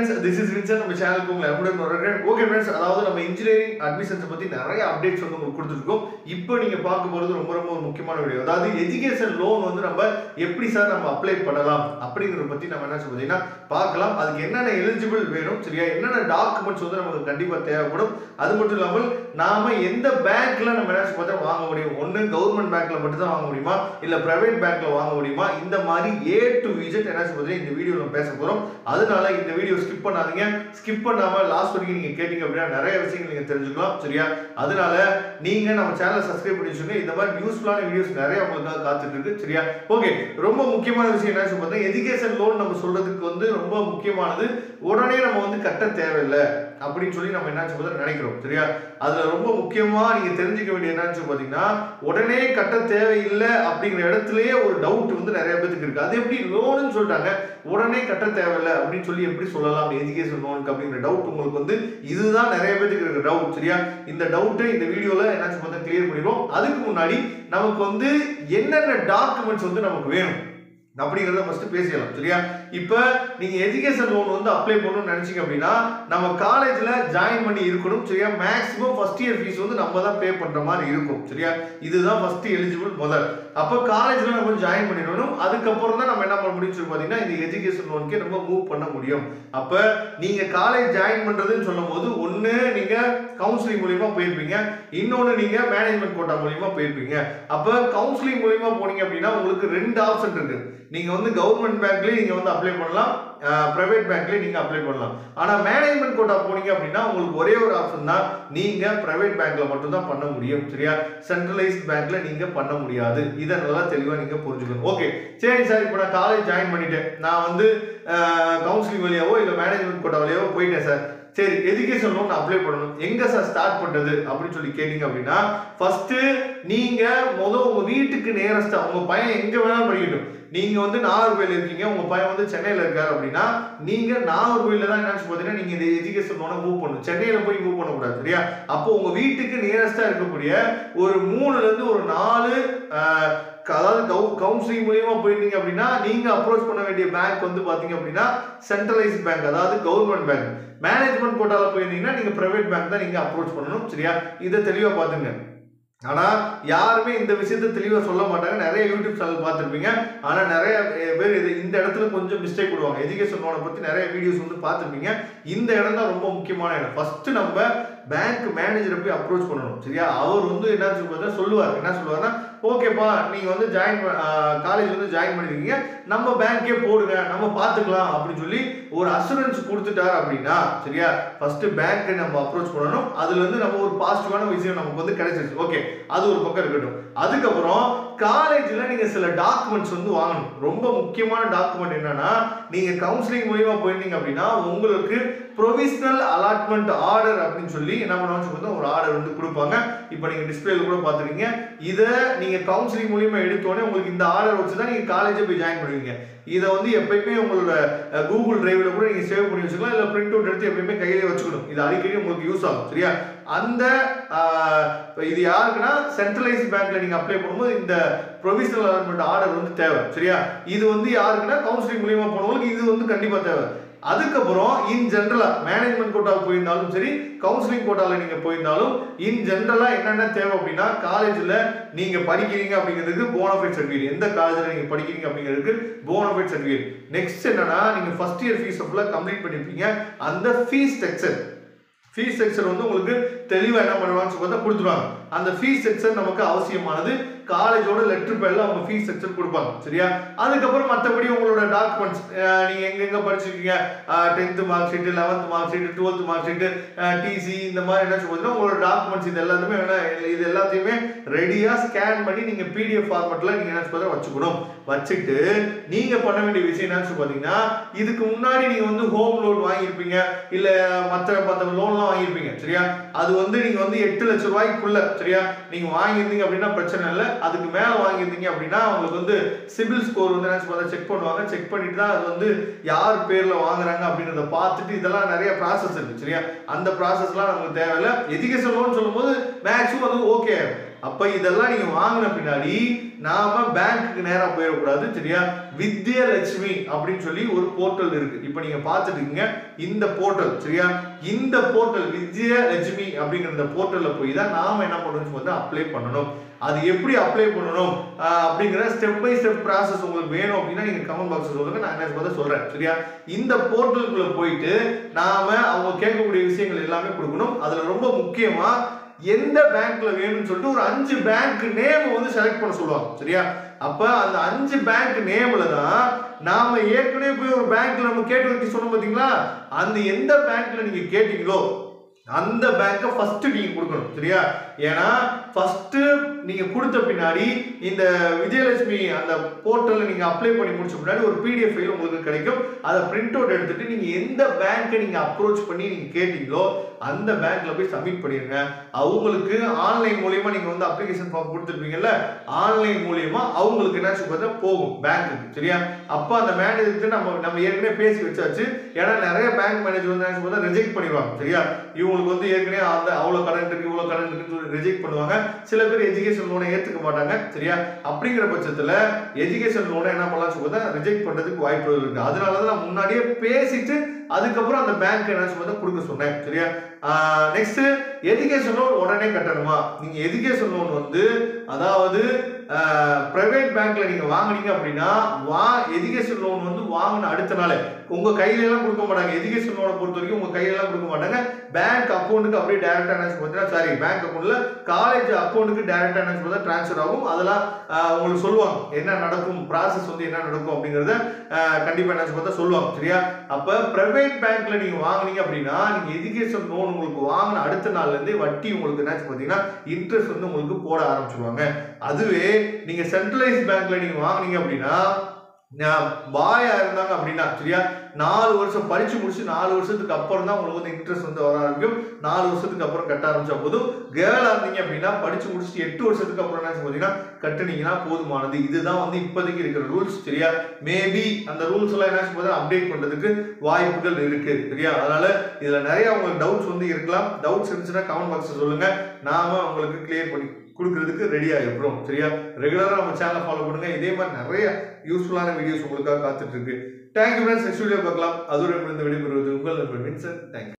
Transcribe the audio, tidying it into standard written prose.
friends, this is Vincent. நம்ம சேனலுக்கு உங்களை அன்புடன் வரவேற்கிறேன். ஓகே फ्रेंड्स, அதாவது நம்ம இன்ஜினியரிங் அட்மிஷன்ஸ் பத்தி நிறைய அப்டேட்ஸ் வந்து உங்களுக்கு கொடுத்துருக்கோம். இப்போ நீங்க பார்க்க போறது ரொம்ப ஒரு முக்கியமான வீடியோ. அதாவது எஜுகேஷன் லோன் வந்து நம்ம எப்படி சார் நம்ம அப்ளை பண்ணலாம் அப்படிங்கறத பத்தி நம்ம என்ன சொல்றீங்கன்னா பார்க்கலாம். அதுக்கு என்னென்ன எலிஜிபிள் வேணும், சரியா, என்னென்ன டாக்குமெண்ட்ஸ் வந்து நமக்கு கண்டிப்பா தேவைப்படும். அது மட்டும் இல்லாமல் நாம எந்த பேங்க்ல நம்ம என்ன சொல்றத வாங்க முடியும், ஒன்னு கவர்மெண்ட் பேங்க்ல மட்டும் தான் வாங்க முடியுமா இல்ல பிரைவேட் பேங்க்ல வாங்க முடியுமா, இந்த மாதிரி A to Z என்ன சொல்றத இந்த வீடியோல பேச போறோம். அதனால இந்த வீடியோ ஸ்கிப் பண்ணாதீங்க. ஸ்கிப் பண்ணாம லாஸ்ட் வரைக்கும் நீங்க கேட்டீங்க அப்படின்னா நிறைய விஷயங்கள் நீங்க தெரிஞ்சுக்கலாம், சரியா. அதனால நீங்க நம்ம சேனலை சப்ஸ்கிரைப் பண்ணி வச்சுங்க. இந்த மாதிரி யூஸ்ஃபுல்லான வீடியோஸ் நிறைய உங்களுக்காக காத்துட்டு இருக்கு, சரியா. ஓகே, ரொம்ப முக்கியமான விஷயம் என்ன சொல்றேன், எஜுகேஷன் லோன் நம்ம சொல்றதுக்கு வந்து ரொம்ப முக்கியமானது. உடனே நம்ம வந்து கட்ட தேவையில்லை அப்படின்னு சொல்லி நம்ம என்ன சொல்றது நினைக்கிறோம், சரியா. அதுல ரொம்ப முக்கியமா நீங்க தெரிஞ்சுக்க வேண்டிய என்னன்னு பாத்தீங்கன்னா, உடனே கட்ட தேவையில்லை அப்படிங்கிற இடத்துலயே ஒரு டவுட் வந்து நிறைய பேருக்கு இருக்கு. அது எப்படி லோன்னு சொல்லிட்டாங்க, உடனே கட்ட தேவையில்லை அப்படின்னு சொல்லி எப்படி சொல்லலாம் எஜுகேஷன் லோனுக்கு அப்படிங்கிற டவுட் உங்களுக்கு வந்து இதுதான் நிறைய பேருக்கு இருக்கிற டவுட், சரியா. இந்த டவுட்டை இந்த வீடியோல என்ன சொல்றது கிளியர் பண்ணிடுவோம். அதுக்கு முன்னாடி நமக்கு வந்து என்னென்ன டாக்குமெண்ட்ஸ் வந்து நமக்கு வேணும் அப்படிங்கறத ஃபர்ஸ்ட் பேசிடலாம், சரியா. இப்போ நீங்க எஜுகேஷன் லோன் வந்து அப்ளை பண்ணணும்னு நினைச்சீங்க அப்படின்னா நம்ம காலேஜ்ல ஜாயின் பண்ணி இருக்கணும், சரியா. மேக்ஸிமம் ஃபர்ஸ்ட் இயர் ஃபீஸ் வந்து நம்ம தான் பே பண்ற மாதிரி இருக்கும், சரியா. இதுதான் ஃபர்ஸ்ட் எலிஜிபிள் முதல். அப்போ காலேஜ்ல நம்ம ஜாயின் பண்ணிடணும். அதுக்கப்புறம் தான் நம்ம என்ன பண்ண முடியும் சொல்லி பாத்தீங்கன்னா இந்த எஜுகேஷன் லோனுக்கு நம்ம மூவ் பண்ண முடியும். அப்ப நீங்க காலேஜ் ஜாயின் பண்றதுன்னு சொல்லும் போது ஒண்ணு நீங்க கவுன்சிலிங் மூலியமா போயிருப்பீங்க, இன்னொன்னு நீங்க மேனேஜ்மெண்ட் கோட்டா மூலியமா போயிருப்பீங்க. அப்ப கவுன்சிலிங் மூலியமா போனீங்க அப்படின்னா உங்களுக்கு ரெண்டு ஆப்ஷன் இருக்கு. நீங்க வந்து கவர்மெண்ட் பேங்க்லயே நீங்க வந்து அப்ளை பண்ணலாம், பிரைவேட் பேங்க்லயே நீங்க அப்ளை பண்ணலாம். ஆனா மேனேஜ்மெண்ட் கோட்டா போனீங்க அப்படின்னா உங்களுக்கு ஒரே ஒரு ஆப்ஷன் தான், நீங்க பிரைவேட் பேங்க்ல மட்டும் தான் பண்ண முடியும், சரியா. சென்ட்ரலைஸ்ட் பேங்க்ல நீங்க பண்ண முடியாது. இதை நல்லா தெளிவா நீங்க புரிஞ்சுக்கணும். ஓகே, சரி சார், இப்போ நான் காலேஜ் ஜாயின் பண்ணிட்டேன், நான் வந்து கவுன்சிலிங் வழியாவோ இல்ல மேனேஜ்மெண்ட் கோட்டா வழியாவோ போயிட்டேன் சார். சரி, எஜுகேஷன் லோன் அப்ளை பண்ணணும், எங்க சார் ஸ்டார்ட் பண்றது அப்படின்னு சொல்லி கேட்டீங்க அப்படின்னா ஃபர்ஸ்ட் நீங்க உங்க வீட்டுக்கு நேரஸ்டா உங்க பையன் எங்க வேணாலும் படிக்கட்டும். நீங்க வந்து நாகர்கோவில் இருக்கீங்க, உங்க பையன் வந்து சென்னையில இருக்காரு அப்படின்னா நீங்க நாகர்கோவில்ல தான் என்ன பாத்தீங்கன்னா நீங்க இந்த எஜுகேஷன் லோனை மூவ் பண்ணணும். சென்னையில போய் மூவ் பண்ணக்கூடாது, சரியா. அப்போ உங்க வீட்டுக்கு நியரஸ்டா இருக்கக்கூடிய ஒரு 3ல இருந்து ஒரு 4 அதாவது கவுன்சிலிங் மூலியமா போயிருந்தீங்க அப்படின்னா நீங்க அப்ரோச் பண்ண வேண்டிய பேங்க் வந்து பாத்தீங்க அப்படின்னா சென்ட்ரலைஸ்ட் பேங்க், அதாவது கவர்மெண்ட் பேங்க். மேனேஜ்மெண்ட் கோட்டால போயிருந்தீங்கன்னா நீங்க பிரைவேட் பேங்க் தான் நீங்க அப்ரோச் பண்ணணும், சரியா. இதை தெளிவா பாத்துங்க. ஆனா யாருமே இந்த விஷயத்த தெளிவா சொல்ல மாட்டாங்க. நிறைய யூடியூப் சேனல் பார்த்துருப்பீங்க, ஆனா நிறைய பேர் இந்த இடத்துல கொஞ்சம் மிஸ்டேக் விடுவாங்க. எஜுகேஷன் லோனை பத்தி நிறைய வீடியோஸ் வந்து பார்த்துருப்பீங்க. இந்த இடம் தான் ரொம்ப முக்கியமான இடம். ஃபர்ஸ்ட் நம்ம பேங்க் மேனேஜரை போய் அப்ரோச் பண்ணணும், சரியா. அவர் வந்து என்ன சொல்லுவார், என்ன சொல்லுவாருன்னா, ஓகேப்பா நீங்க வந்து காலேஜ் வந்து ஜாயின் பண்ணிருக்கீங்க, நம்ம பேங்க்கே போடுங்க, நம்ம பார்த்துக்கலாம் அப்படின்னு சொல்லி ஒரு அசூரன்ஸ் கொடுத்துட்டார் அப்படின்னா, சரியா. ஃபர்ஸ்ட் பேங்க்கை நம்ம அப்ரோச் பண்ணணும். அதுல இருந்து நம்ம ஒரு பாசிட்டிவான விஷயம் நமக்கு வந்து கிடைச்சிருச்சு, ஓகே, அது ஒரு பக்கம் இருக்கட்டும். அதுக்கப்புறம் காலேஜ்ல நீங்க சில டாக்குமெண்ட்ஸ் வந்து வாங்கணும். ரொம்ப முக்கியமான டாக்குமெண்ட் என்னன்னா, நீங்க கவுன்சிலிங் மூலியமா போயிருந்தீங்க அப்படின்னா உங்களுக்கு ப்ரொவிஷனல் அலாட்மெண்ட் ஆர்டர் அப்படின்னு சொல்லி என்ன பண்ணுவாங்க, ஒரு ஆர்டர் வந்து கொடுப்பாங்க. இப்போ நீங்க டிஸ்பிளேல கூட பாத்துறீங்க. இதை நீங்க கவுன்சிலிங் மூலியமா எடுத்தோடனே உங்களுக்கு இந்த ஆர்டர் வச்சுதான் நீங்க காலேஜ் போய் ஜாயின் பண்ணுவீங்க. இதை வந்து எப்பயுமே உங்களோட கூகுள் டிரைவ்ல கூட நீங்க சேவ் பண்ணி வச்சுக்கலாம், இல்ல பிரிண்ட் அவுட் எடுத்து எப்பயுமே கையிலே வச்சுக்கணும். இது அடிக்கடி உங்களுக்கு யூஸ் ஆகும், சரியா. அந்த இது யாருக்குன்னா சென்ட்ரலைஸ்ட் பேங்க்ல நீங்க அப்ளை பண்ணும்போது இந்த ப்ரொவிஷனல் அலாட்மெண்ட் ஆர்டர் வந்து தேவை, சரியா. இது வந்து யாருக்குன்னா கவுன்சிலிங் மூலியமா போனவங்களுக்கு இது வந்து கண்டிப்பா தேவை. அதுக்கப்புறம் இன் ஜெனரலா மேனேஜ்மெண்ட் கோட்டாவுக்கு போயிருந்தாலும் சரி, கவுன்சிலிங் கோட்டால நீங்க போயிருந்தாலும் இன் ஜெனரலா என்னென்ன தேவை அப்படின்னா, காலேஜ்ல நீங்க படிக்கிறீங்க அப்படிங்கிறதுக்கு போனஃபைட் சர்டிஃபிகேட், எந்த காலேஜ்ல நீங்க படிக்கிறீங்க அப்படிங்கிறதுக்கு போனஃபைட் சர்டிஃபிகேட். நெக்ஸ்ட் என்னன்னா, நீங்க ஃபர்ஸ்ட் இயர் ஃபீஸ் ஃபுல்லா கம்ப்ளீட் பண்ணிருப்பீங்க, அந்த ஃபீஸ் ஸ்ட்ரக்சர் வந்து உங்களுக்கு தெளிவா என்ன பண்ணுவாங்கன்னு சொல்லி கொடுத்துருவாங்க. அந்த ஃபீஸ் ஸ்ட்ரக்சர் நமக்கு அவசியமானது. காலேஜோட லெட்டர் பேர்ல அவங்க ஃபீஸ் ஸ்ட்ரக்சர் கொடுப்பாங்க, சரியா. அதுக்கப்புறம் மற்றபடி உங்களோட டாக்குமெண்ட்ஸ், நீங்க எங்க படிச்சிருக்கீங்க, 10th mark sheet, 11th mark sheet, 12th mark sheet, TC, இந்த மாதிரி என்ன சொல்றதுன்னா உங்களோட டாக்குமெண்ட்ஸ் இது எல்லாத்தையுமே இது எல்லாத்தையுமே ரெடியா ஸ்கேன் பண்ணி நீங்க PDF ஃபார்மட்ல நீங்க என்ன சொல்ற வச்சுக்கணும். வச்சுட்டு நீங்க பண்ண வேண்டிய விஷயம் என்னன்னு பாத்தீங்கன்னா, இதுக்கு முன்னாடி நீங்க வந்து ஹோம் லோன் வாங்கியிருப்பீங்க, இல்ல மற்ற லோன்லாம் வாங்கியிருப்பீங்க, சரியா. அது வந்து நீங்க வந்து 8 லட்சம் ரூபாய்க்குள்ள, சரியா, நீங்க வாங்கியிருந்தீங்க அப்படின்னா பிரச்சனை இல்லை. அதுக்கு மேல வாங்கியிருந்தீங்க அப்படின்னா உங்களுக்கு வந்து சிபில் ஸ்கோர் வந்து என்ன செக் பண்ணுவாங்க. செக் பண்ணிட்டு தான் அது வந்து யார் பேர்ல வாங்குறாங்க அப்படின்றத பார்த்துட்டு, இதெல்லாம் நிறைய ப்ராசஸ் இருக்கு, சரியா. அந்த ப்ராசஸ்லாம் நமக்கு தேவையில்லை. எஜுகேஷன் லோன் சொல்லும் போது மேக்ஸிமம் அது ஓகே, அப்ப இதெல்லாம் நீங்க வாங்கின பின்னாடி நாம பேங்க்குக்கு நேரா போயிடக்கூடாது, சரியா? வித்யலட்சுமி அப்படின்னு சொல்லி ஒரு போர்ட்டல் இருக்கு. இப்ப நீங்க பார்த்துட்டு இருக்கீங்க இந்த போர்ட்டல், சரியா? இந்த போர்ட்டல் வித்யலட்சுமி அப்படிங்கிற இந்த போர்ட்டல்ல போய் தான் நாம என்ன பண்ணணும்னு வந்து அப்ளை பண்ணணும். அது எப்படி அப்ளை பண்ணணும் அப்படிங்கிற ஸ்டெப் பை ஸ்டெப் ப்ராசஸ் உங்களுக்கு வேணும் அப்படின்னா நீங்க கமெண்ட் பாக்ஸ் சொல்லுங்க, நான் என்ன சொல்றேன், சரியா? இந்த போர்ட்டலுக்குள்ள போயிட்டு நாம அவங்க கேட்கக்கூடிய விஷயங்கள் எல்லாமே கொடுக்கணும். அதுல ரொம்ப முக்கியமா எந்த பேங்க்ல வேணும்னு சொல்லிட்டு ஒரு 5 பேங்க் நேம் வந்து செலக்ட் பண்ண சொல்லுவாங்க, சரியா? அப்ப அந்த 5 பேங்க் நேம்ல தான் நாம ஏற்கனவே போய் ஒரு பேங்க்ல நம்ம கேட்டு வைக்க சொன்னோம் பாத்தீங்களா, அந்த எந்த பேங்க்ல நீங்க கேட்டீங்களோ அந்த பேங்கை ஃபர்ஸ்ட் நீங்க கொடுக்கணும், சரியா? ஏன்னா ஃபர்ஸ்ட் நீங்க கொடுத்த பின்னாடி இந்த விஜயலட்சுமி அந்த போர்ட்டல்ல நீங்க அப்ளை பண்ணி முடிச்ச பின்னாடி ஒரு பிடிஎஃப் ஃபைல் உங்களுக்கு கிடைக்கும். அதை பிரிண்ட் அவுட் எடுத்துட்டு நீங்க எந்த பேங்கை நீங்க அப்ரோச் பண்ணி நீங்க கேட்டீங்களோ அந்த பேங்க்ல போய் சப்மிட் பண்ணிருங்க. அவங்களுக்கு ஆன்லைன் மூலமா நீங்க வந்து அப்ளிகேஷன் ஃபார்ம் கொடுத்துருப்பீங்கல்ல, ஆன்லைன் மூலமா அவங்களுக்கு என்ன பார்த்தா போகும் பேங்க்குக்கு, சரியா? அப்ப அந்த மேனேஜருக்கு நம்ம ஏற்கனவே பேசி வச்சாச்சு. ஏன்னா நிறைய பேங்க் மேனேஜர் வந்து என்ன பார்த்தா ரிஜெக்ட் பண்ணிடுவாங்க, சரியா? இவங்களுக்கு வந்து ஏற்கனவே அந்த அவ்வளவு கடன் இருக்கு இவ்வளவு கடன் இருக்குன்னு சொல்லி ரிஜெக்ட் பண்ணுவாங்க. சில பேர் எஜுகேஷன் லோனை ஏத்துக்க மாட்டாங்க, சரியா? அப்படிங்கிற பட்சத்துல எஜுகேஷன் லோனை என்ன பண்ணலாம் சொல்லுங்க, ரிஜெக்ட் பண்றதுக்கு வாய்ப்புகள் இருக்கு. அதனாலதான் நான் முன்னாடியே பேசிட்டு அதுக்கப்புறம் அந்த பேங்க் என்ன சொல்லுங்க கொடுக்க சொன்னேன், சரியா? நெக்ஸ்ட் எஜுகேஷன் லோன் உடனே கட்டணுமா? நீங்க எஜுகேஷன் லோன் வந்து அதாவது பிரைவேட் பேங்க்ல நீங்க வாங்குனீங்க அப்படின்னா எஜுகேஷன் லோன் வந்து வாங்கின அடுத்த நாள் உங்க கையில எல்லாம் கொடுக்க மாட்டாங்க. எஜுகேஷன் லோனை பொறுத்த வரைக்கும் உங்க கையில எல்லாம் கொடுக்க மாட்டாங்க. பேங்க் அக்கௌண்ட்டுக்கு அப்படியே டைரக்டா என்ன சாரி பேங்க் அக்கௌண்ட்ல காலேஜ் அக்கௌண்ட்டுக்கு டைரக்டா என்ன டிரான்ஸ்ஃபர் ஆகும். அதெல்லாம் உங்களுக்கு சொல்லுவாங்க என்ன நடக்கும், ப்ராசஸ் வந்து என்ன நடக்கும் அப்படிங்கறத கண்டிப்பா என்ன சொல்லுவாங்க, சரியா? அப்ப பிரைவேட் பேங்க்ல நீங்க வாங்குனீங்க அப்படின்னா நீங்க எஜுகேஷன் லோன் உங்களுக்கு வாங்கின அடுத்த நாள்ல இருந்து வட்டி உங்களுக்கு என்ன பாத்தீங்கன்னா இன்ட்ரெஸ்ட் வந்து உங்களுக்கு போட ஆரம்பிச்சிருவாங்க. அதுவே நீங்க சென்ட்ரலைஸ் பேங்க்ல நீங்க வாங்குனீங்க அப்படின்னா பாயா இருந்தாங்க அப்படின்னா, சரியா, 4 வருஷம் படிச்சு முடிச்சு 4 வருஷத்துக்கு அப்புறம் தான் உங்களுக்கு வந்து இன்ட்ரெஸ்ட் வந்து வர ஆரம்பிக்கும். 4 வருஷத்துக்கு அப்புறம் கட்ட ஆரம்பிச்சா போதும். கேர்ளா இருந்தீங்க அப்படின்னா படிச்சு முடிச்சுட்டு 8 வருஷத்துக்கு அப்புறம் என்ன பாத்தீங்கன்னா கட்டுனீங்கன்னா போதுமானது. இதுதான் வந்து இப்போதைக்கு இருக்கிற ரூல்ஸ், சரியா? மேபி அந்த ரூல்ஸ் எல்லாம் என்ன அப்டேட் பண்றதுக்கு வாய்ப்புகள் இருக்கு, சரியா? அதனால இதுல நிறைய உங்களுக்கு டவுட்ஸ் வந்து இருக்கலாம். டவுட்ஸ் இருந்துச்சுன்னா கமெண்ட் பாக்ஸ்ல சொல்லுங்க, நாம உங்களுக்கு கிளியர் பண்ணி கொடுக்கிறதுக்கு ரெடியா இருக்கிறோம், சரியா? ரெகுலரா நம்ம சேனலை ஃபாலோ பண்ணுங்க. இதே மாதிரி நிறைய யூஸ்ஃபுல்லான வீடியோஸ் உங்களுக்காக காத்துட்டு இருக்கு. Thank you friends. நெக்ஸ்ட் வீடியோ பார்க்கலாம். அதுவரை விடைபெறுவது உங்கள் நண்பன் வின்சென்ட். தேங்க்யூ.